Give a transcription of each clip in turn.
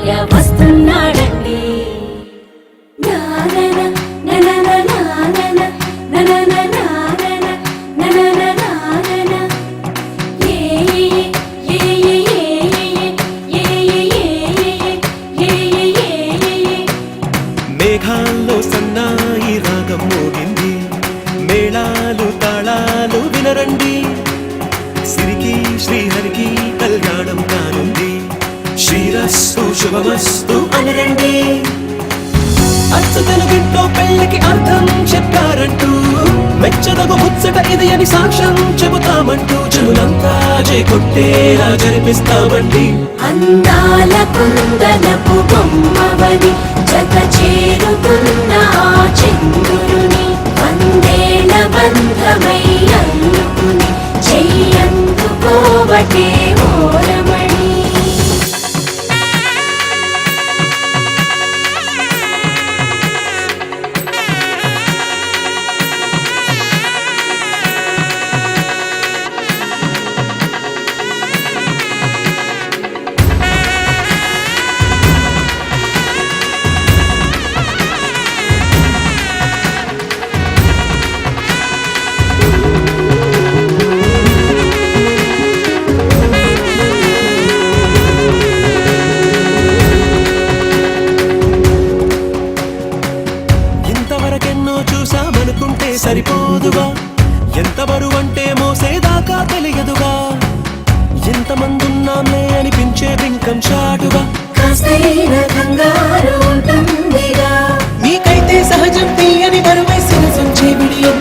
అన్నయ్య వస్తున్నాడండి. మేఘాల్లో సన్నాయి రాగం మోగింది, మేళాలు తాళాలు వినరండి. సిరికి శ్రీహరికి కళ్యాణం కానుంది, శ్రీరస్తు శుభమస్తు అనరండి. అచ్చు తెలుగింట్లో పెళ్లికి అర్థం చెప్పారంటూ, మెచ్చదగు ముచ్చట ఇది అని సాక్ష్యం చెబుతామంటూ, జనులంతా చేకొట్టేలా జరిపిస్తామండి. అందాల కుందనపు బొమ్మవని జత చేరుకున్న ఆ చంద్రుని, వందేళ్ల బంధమై అల్లుకుని చెయ్యందుకోవటే ఓరమణి. ఇంతవరకెన్నో చూసామనుకుంటే సరిపోదుగా, ఎంత బరువంటే మోసేదాకా తెలియదుగా. ఎంతమందున్నామే అనిపించే బింకం చాటుగా, కాస్తైన కంగారు ఉంటుందిగా. నీకైతే సహజం తీయని బరువేసిన సంచే బిడియం,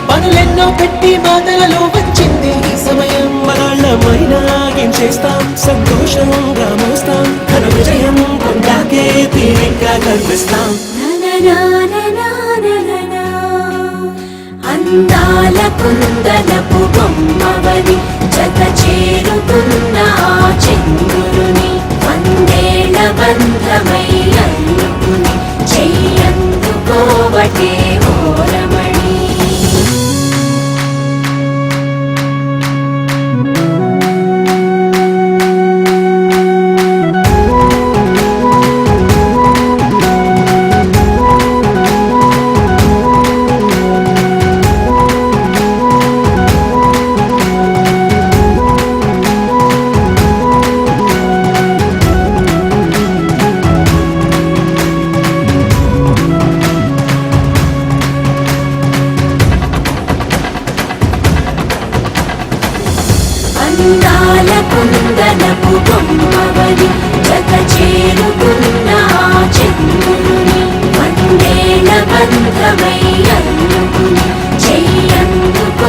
పనులెన్నో పెట్టి మాటలలో వచ్చింది ఈ సమయం. మనాళ్ళమైనా ఏం చేస్తాం, సంతోషంగా మోస్తాం, ఘన విజయం పొందాకే తీరిగ్గా కనిపిస్తాం. అందాల కుందనపు బొమ్మవని జత చేరుకున్న ఆ చంద్రుని, వందేళ్ల బంధమై అల్లుకుని చెయ్యందుకోవటే ఓరమణి. అందాల కుందనపు బొమ్మవని జత చేరుకున్న ఆ చంద్రుని, వందేళ్ల బంధమై అల్లుకుని చెయ్యందుకోవటే